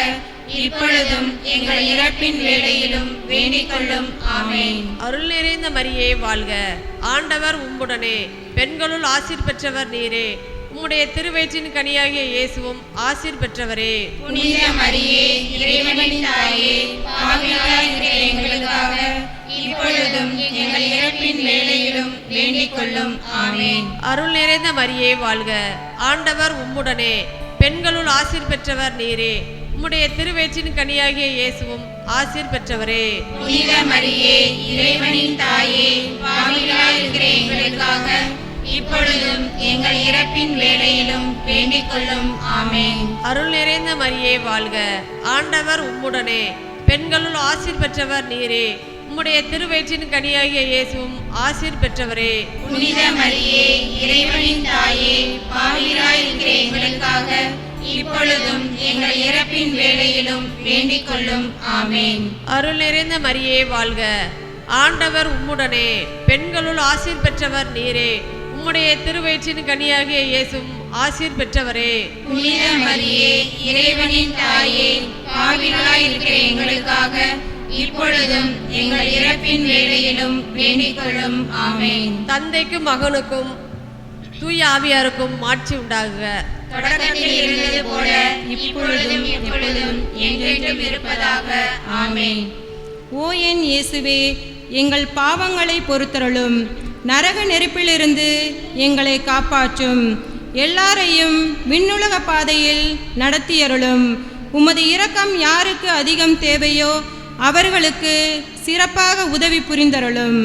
இப்பொழுதும் எங்கள் இறப்பின் வேளையிலும் வேண்டிக் கொள்ளும். ஆமென். அருள் நிறைந்த மரியே வாழ்க. ஆண்டவர் உம்முடனே, பெண்களுள் ஆசீர் பெற்றவர் நீரே. உம்முடைய திருவயிற்றின் கனியாகிய இயேசுவும் ஆசீர் பெற்றவரே. புனித மரியே, இறைவனின் தாயே, பாவிகளாய் இருக்கிற எங்களுக்காக இப்பொழுதும் எங்கள் இறப்பின் வேளையிலும் வேண்டிக் கொள்ளும். ஆமென். அருள் நிறைந்த மரியே வாழ்க. ஆண்டவர் உம்முடனே, பெண்களுள் ஆசீர் பெற்றவர் நீரே. உம்முடைய திருவயிற்றின் கனியாகிய இயேசுவும் ஆசீர் பெற்றவரே. புனித மரியே, இறைவனின் தாயே, பாவிகளாய் இருக்கிற எங்களுக்காக இப்பொழுதும் எங்கள் இறப்பின் வேளையிலும் வேண்டிக் கொள்ளும். ஆமென். அருள் நிறைந்த மரியே வாழ்க. ஆண்டவர் உம்முடனே, பெண்களுள் ஆசீர் பெற்றவர் நீரே. உம்முடைய திருவயிற்றின் கனியாகிய இயேசுவும் ஆசீர் பெற்றவரே. புனித மரியே, இறைவனின் தாயே, பாவிகளாய் இருக்கிற எங்களுக்காக இப்பொழுதும் எங்கள் இறப்பின் வேளையிலும் வேண்டிக் கொள்ளும். ஆமென். அருள் நிறைந்த மரியே வாழ்க. ஆண்டவர் உம்முடனே, பெண்களுள் ஆசீர் பெற்றவர் நீரே. உம்முடைய திருவயிற்றின் கனியாகிய இயேசுவும் ஆசீர் பெற்றவரே. புனித மரியே, இறைவனின் தாயே, பாவிகளாய் இருக்கிற எங்களுக்காக இப்பொழுதும் எங்கள் இறப்பின் வேளையிலும் வேண்டிக் கொள்ளும். ஆமென். தந்தைக்கும் மகனுக்கும் தூய ஆவியாருக்கும் மாட்சி உண்டாகுக. தொடக்கத்தில் இருந்தது போல இப்பொழுதும் எப்பொழுதும் என்றென்றும் இருப்பதாக. ஆமென். ஓ என் இயேசுவே, எங்கள் பாவங்களை பொறுத்தருளும். நரக நெருப்பிலிருந்து எங்களை காப்பாற்றும். எல்லாரையும் விண்ணுலக பாதையில் நடத்தியருளும். உமது இரக்கம் யாருக்கு அதிகம் தேவையோ அவர்களுக்கு சிறப்பாக உதவி புரிந்தருளும்.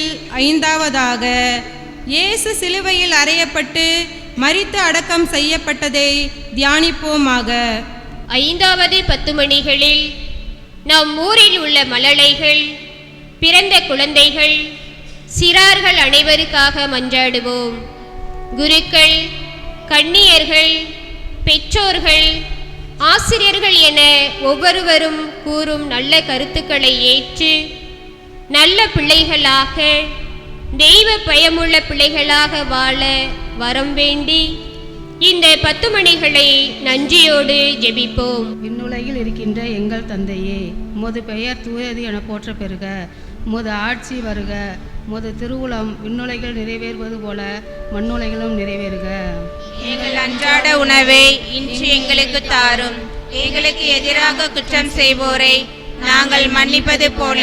பலிகளில் ஐந்தாவதாக இயேசு சிலுவையில் அறையப்பட்டு மரித்து அடக்கம் செய்யப்பட்டதை தியானிப்போமாக. ஐந்தாவது 10 மணிகளில் நம் ஊரில் உள்ள மழலைகள், பிறந்த குழந்தைகள், சிறார்கள் அனைவருக்காக மன்றாடுவோம். குருக்கள், கன்னியர்கள், பெற்றோர்கள், ஆசிரியர்கள் என ஒவ்வொருவரும் கூறும் நல்ல கருத்துக்களை ஏற்று நல்ல பிள்ளைகளாக, தெய்வ பயமுள்ள பிள்ளைகளாக வாழ வரம் வேண்டி இந்த 10 மணிகளை நன்றியோடு ஜெபிப்போம். விண்ணுலகில் இருக்கின்ற எங்கள் தந்தையே, உமது பெயர் தூயது என போற்ற பெறுக. உமது ஆட்சி வருக. உமது திருவுளம் விண்ணுலகில் நிறைவேறுவது போல மண்ணுலகிலும் நிறைவேறுக. எங்கள் அன்றாட உணவை இன்று எங்களுக்கு தாரும். எங்களுக்கு எதிராக குற்றம் செய்வோரை நாங்கள் மன்னிப்பது போல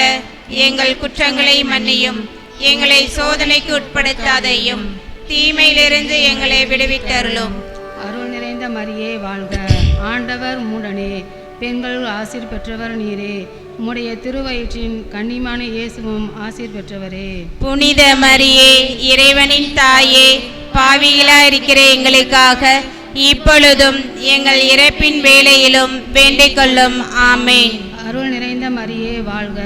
எங்கள் குற்றங்களை மன்னியும். எங்களை சோதனைக்கு உட்படுத்தாதையும், தீமையிலிருந்து எங்களை விடுவித்தருளும். அருள் நிறைந்த மரியே வாழ்க. ஆண்டவர் உம்முடனே, பெண்களுள் ஆசீர் பெற்றவர் நீரே. உம்முடைய திருவயிற்றின் கன்னிமான இயேசுவும் ஆசீர் பெற்றவரே. புனித மரியே, இறைவனின் தாயே, பாவிகளாயிருக்கிற எங்களுக்காக இப்பொழுதும் எங்கள் இறப்பின் வேளையிலும் வேண்டிக் கொள்ளும். ஆமேன். அருள் நிறைந்த மரியே வாழ்க.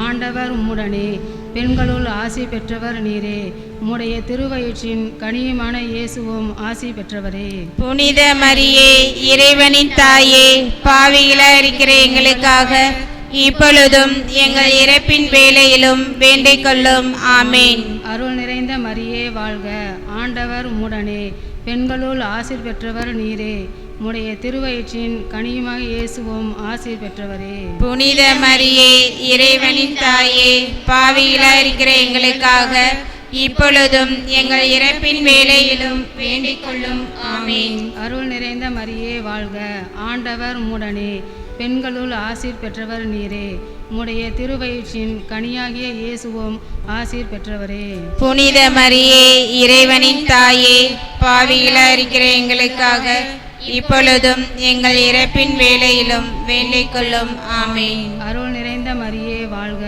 ஆண்டவர் உம்முடனே, பெண்களுள் ஆசி பெற்றவர் நீரே. உம்முடைய திருவயிற்றின் கனியுமான இயேசுவும் ஆசி பெற்றவரே. புனித மரியே, இறைவனின் தாயே, பாவிகளாயிருக்கிற எங்களுக்காக இப்பொழுதும் எங்கள் இறப்பின் வேளையிலும் வேண்டிக் கொள்ளும். ஆமேன். அருள் நிறைந்த மரியே வாழ்க. ஆண்டவர் உம்முடனே, பெண்களுள் ஆசீர் பெற்றவர் நீரே. உம்முடைய திருவயிற்றின் கனியுமாக இயேசுவும் ஆசீர் பெற்றவரே. புனித மரியே, இறைவனின் தாயே, பாவிகளாயிருக்கிற எங்களுக்காக இப்பொழுதும் எங்கள் இறப்பின் வேளையிலும் வேண்டிக் கொள்ளும். ஆமேன். அருள் நிறைந்த மரியே வாழ்க. ஆண்டவர் உம்முடனே, பெண்களுள் ஆசீர் பெற்றவர் நீரே. உம்முடைய திருவயிற்றின் கனியாகிய இயேசுவும் ஆசீர் பெற்றவரே. புனித மரியே, இறைவனின் தாயே, பாவிகளாயிருக்கிற எங்களுக்காக இப்பொழுதும் எங்கள் இறப்பின் வேளையிலும் வேண்டிக் கொள்ளும். ஆமேன். அருள் நிறைந்த மரியே வாழ்க.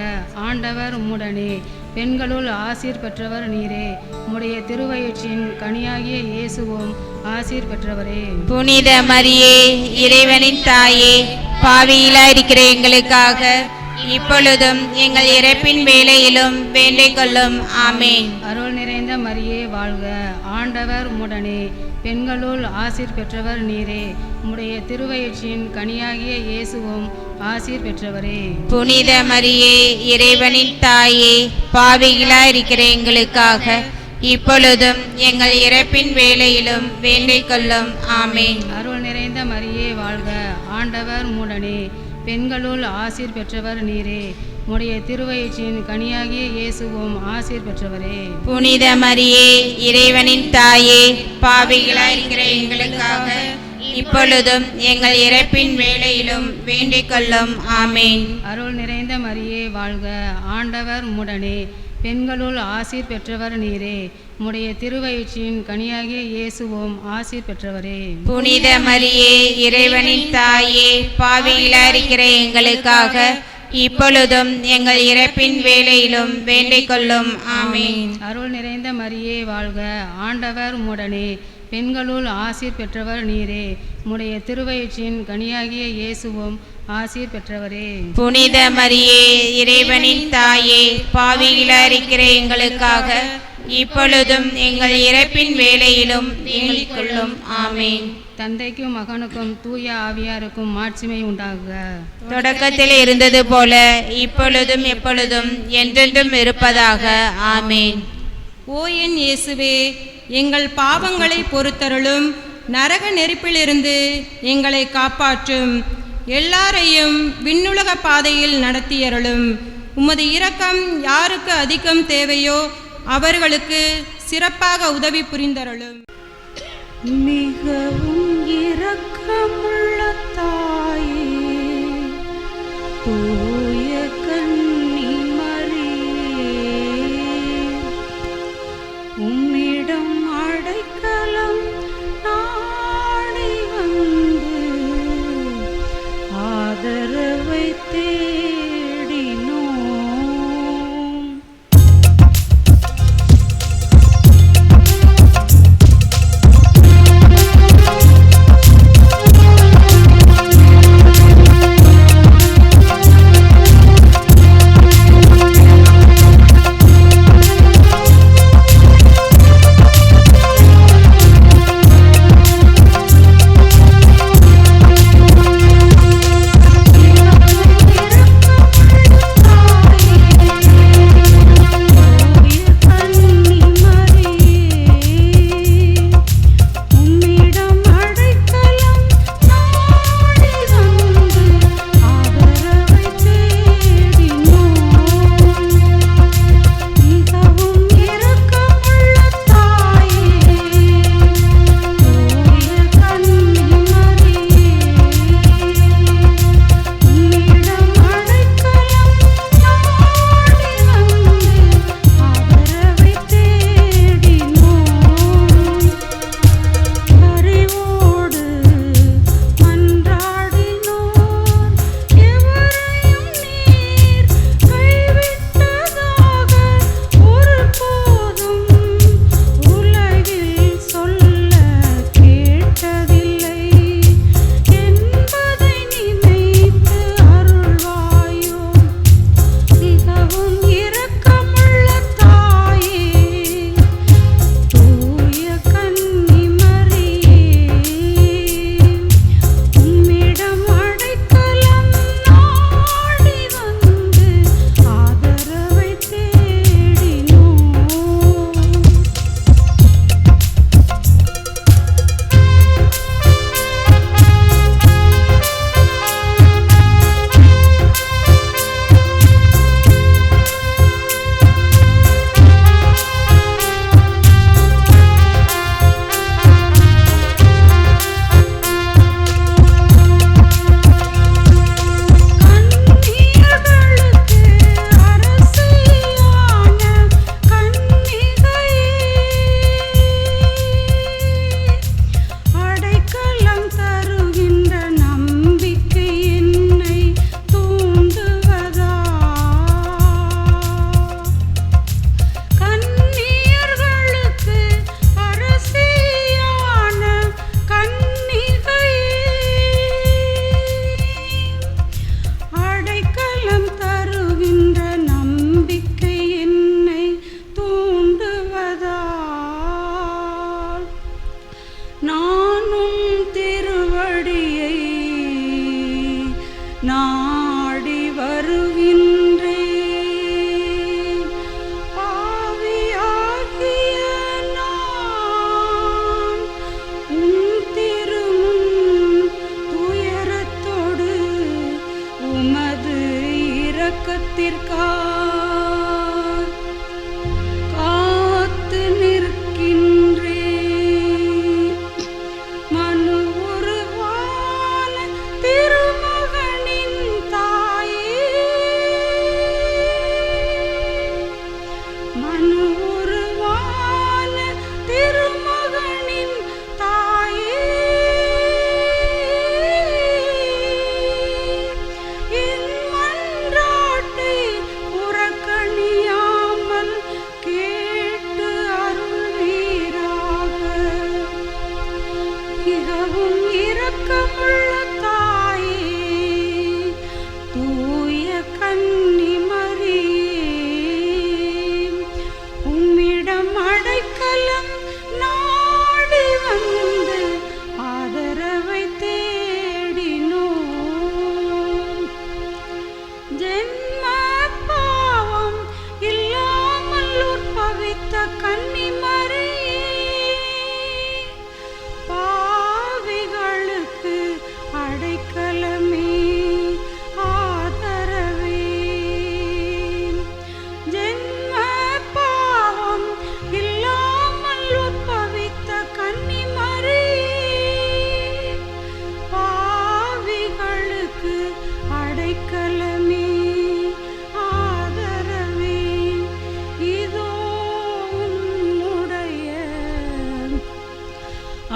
ஆண்டவர் உம்முடனே, பெண்களுள் ஆசீர் பெற்றவர் நீரே. உம்முடைய திருவயிற்றின் கனியாகிய இயேசுவும் ஆசீர் பெற்றவரே. புனித மரியே, இறைவனின் தாயே, பாவிகளாயிருக்கிற எங்களுக்காக இப்பொழுதும் எங்கள் இறப்பின் வேளையிலும் வேண்டிக் கொள்ளும். ஆமேன். அருள் நிறைந்த மரியே வாழ்க. ஆண்டவர் உம்முடனே, பெண்களுள் ஆசீர் பெற்றவர் நீரே. உம்முடைய திருவயிற்றின் கனியாகிய இயேசுவும் ஆசீர் பெற்றவரே. புனித மரியே, இறைவனின் தாயே, பாவிகளாயிருக்கிற எங்களுக்காக இப்பொழுதும் எங்கள் இறப்பின் வேளையிலும் வேண்டிக் கொள்ளும். ஆமேன். அருள் நிறைந்த மரியே வாழ்க. ஆண்டவர் உம்முடனே, பெண்களுள் ஆசீர் பெற்றவர் நீரே. உம்முடைய திருவயிற்றின் கனியாகிய இயேசுவும் ஆசீர் பெற்றவரே. புனித மரியே, இறைவனின் தாயே, பாவிகளாயிருக்கிற எங்களுக்காக இப்பொழுதும் எங்கள் இறப்பின் வேளையிலும் வேண்டிக் கொள்ளும். ஆமேன். அருள் நிறைந்த மரியே வாழ்க. ஆண்டவர் உம்முடனே, பெண்களுள் ஆசீர் பெற்றவர் நீரே. உம்முடைய திருவயிற்றின் கனியாகிய இயேசுவும் ஆசீர் பெற்றவரே. புனித மரியே, இறைவனின் தாயே, பாவிகளாயிருக்கிற எங்களுக்காக இப்பொழுதும் எங்கள் இறப்பின் வேளையிலும் வேண்டிக் கொள்ளும். ஆமேன். அருள் நிறைந்த மரியே வாழ்க. ஆண்டவர் உம்முடனே, பெண்களுள் ஆசீர் பெற்றவர் நீரே. உம்முடைய திருவயிற்றின் கனியாகிய இயேசுவும் ஆசீர் பெற்றவரே. புனித மரியே, இறைவனின் தாயே, பாவிகளாயிருக்கிற எங்களுக்காக இப்பொழுதும் எங்கள் இறப்பின் வேளையிலும் வேண்டிக் கொள்ளும். ஆமேன். தந்தைக்கும் மகனுக்கும் தூய ஆவியாருக்கும் மாட்சிமை உண்டாகுக. தொடக்கத்தில் இருந்தது போல இப்பொழுதும் எப்பொழுதும் என்றென்றும் இருப்பதாக. ஆமேன். ஓ என் இயேசுவே, எங்கள் பாவங்களை பொறுத்தருளும். நரக நெருப்பிலிருந்து எங்களை காப்பாற்றும். எல்லாரையும் விண்ணுலக பாதையில் நடத்தியருளும். உமது இரக்கம் யாருக்கு அதிகம் தேவையோ அவர்களுக்கு சிறப்பாக உதவி புரிந்தருளும். மிகவும் இரக்கமுள்ள தாயே, தூய கன்னி மரியே, உம்மிடம் அடைக்கலம் நாடி வந்து ஆதரவை தேடினோம்.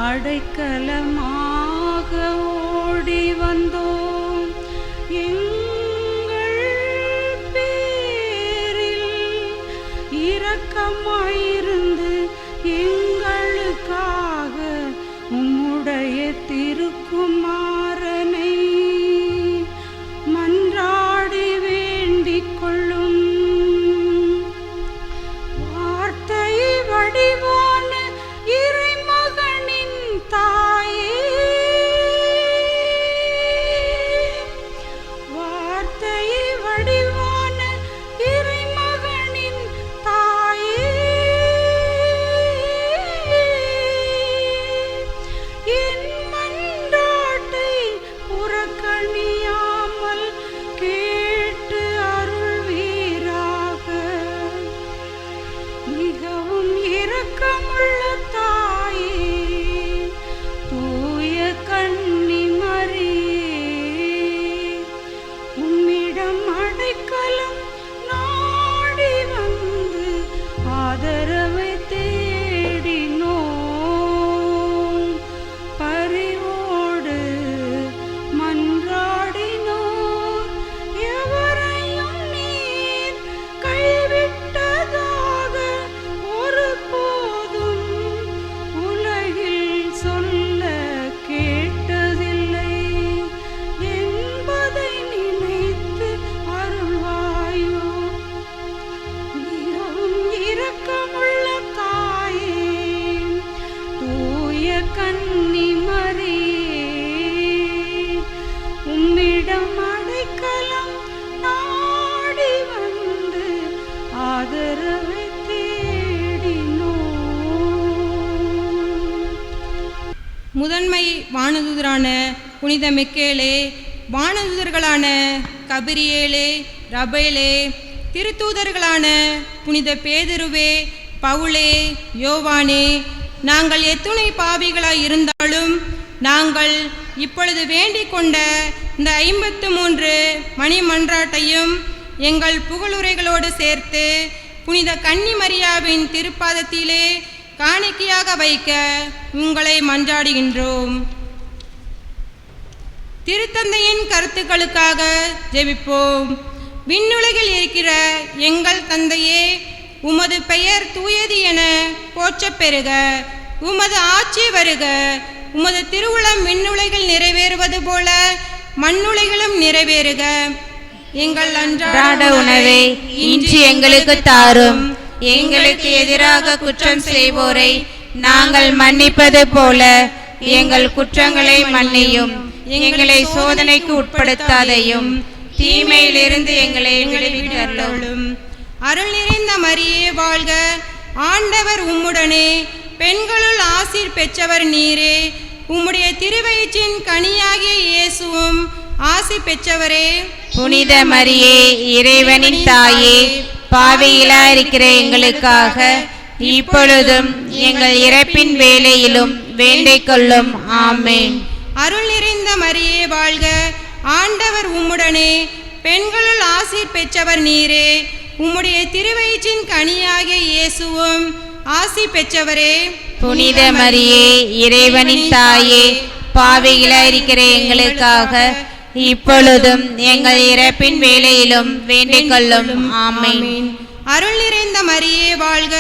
அடைக்கலமாக ஓடி வந்தோம். எங்கள் பேரில் இரக்கமாயிருந்து எங்களுக்காக உம்முடைய திருக்குமாரனை மன்றாடி வேண்டிக் கொள்ளும். வார்த்தை வடிவான இறைமகனின் தாயே, வார்த்தை வடிவான இறைமகனின் தாயே, என் மன்றாட்டை புறக்கணியாமல் கேட்டு அருள்வீராக. மிகவும் இரக்கமுள்ள தாயே, தூய கன்னி மரியே, உம்மிடம் அடைக்கலம் நாடி வந்து ஆதரவை தேடினோம். பரிவோடு மன்றாடினோர் எவரையும் நீர் கைவிட்டதாக ஒருபோதும் உலகில் சொல்ல கேட்டதில்லை என்பதை நினைத்து அருள்வாயோ. மிகவும் இரக்கமுள்ள தாயே, தூய கன்னி மரியே, உம்மிடம் அடைக்கலம் நாடி வந்து ஆதரவை தேடினோம். முதன்மை வானதூதரான புனித மிக்கேலே, வானதூதர்களான கபிரியேலே, ரபேலே, திருத்தூதர்களான புனித பேதுருவே, பவுலே, யோவானே, நாங்கள் எத்துணை பாவிகளாய் இருந்தாலும் நாங்கள் இப்பொழுது வேண்டிக் கொண்ட இந்த 53 மணி மன்றாட்டையும் எங்கள் புகழுரைகளோடு சேர்த்து புனித கன்னி மரியாவின் திருப்பாதத்திலே காணிக்கையாக வைக்க உங்களை மன்றாடுகின்றோம். திருத்தந்தையின் கருத்துக்களுக்காக ஜெபிப்போம். விண்ணுலகில் இருக்கிற எங்கள் தந்தையே, உமது பெயர் தூயது என போற்றப் பெறுக. உமது ஆட்சி வருக. உமது திருவுளம் விண்ணுலகில் நிறைவேறுவது போல மண்ணுலகிலும் நிறைவேறுக. எங்கள் அன்றாட உணவை இன்று எங்களுக்கு தாரும். எங்களுக்கு எதிராக குற்றம் செய்வோரை நாங்கள் மன்னிப்பது போல எங்கள் குற்றங்களை மன்னியும். எங்களை சோதனைக்கு உட்படுத்தாதையும், தீமையிலிருந்து எங்களை விடுவித்தருளும். அருள் நிறைந்த மரியே வாழ்க. ஆண்டவர் உம்முடனே, பெண்களுள் ஆசீர் பெற்றவர் நீரே. உம்முடைய திருவயிற்றின் கனியாகிய இயேசுவும் ஆசி பெற்றவரே. புனித மரியே, இறைவனின் தாயே, பாவியிலாயிருக்கிற எங்களுக்காக இப்பொழுதும் எங்கள் இறப்பின் வேளையிலும் வேண்டிக் கொள்ளும். ஆமென். அருள் நிறைந்த மரியே வாழ்க. ஆண்டவர் உம்முடனே, பெண்களுள் ஆசீர் பெற்றவர் நீரே. உம்முடைய திருவயிற்றின் கனியாகிய இயேசுவும் ஆசி பெற்றவரே. புனித மரியே, இறைவனின் தாயே, பாவியிலாயிருக்கிற எங்களுக்காக இப்பொழுதும் எங்கள் இறப்பின் வேளையிலும் வேண்டிக் கொள்ளும். ஆமென். அருள் நிறைந்த மரியே வாழ்க.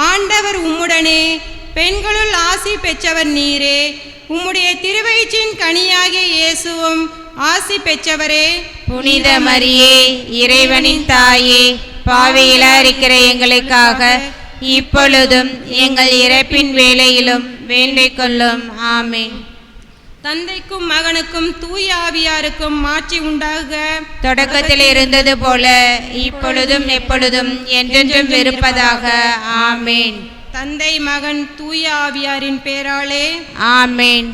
ஆண்டவர் உம்முடனே, பெண்களுள் ஆசி பெற்றவர் நீரே. உம்முடைய திருவயிற்றின் கனியாகிய இயேசுவும் ஆசி பெற்றவரே. புனித மரியே, இறைவனின் தாயே, பாவியிலாயிருக்கிற எங்களுக்காக இப்பொழுதும் எங்கள் இறப்பின் வேளையிலும் வேண்டிக் கொள்ளும். ஆமென். தந்தைக்கும் மகனுக்கும் தூய ஆவியாருக்கும் மாட்சி உண்டாக. தொடக்கத்தில் இருந்தது போல இப்பொழுதும் எப்பொழுதும் என்றென்றும் இருப்பதாக. ஆமென். தந்தை, மகன், தூய ஆவியாரின் பேராலே. ஆமென்.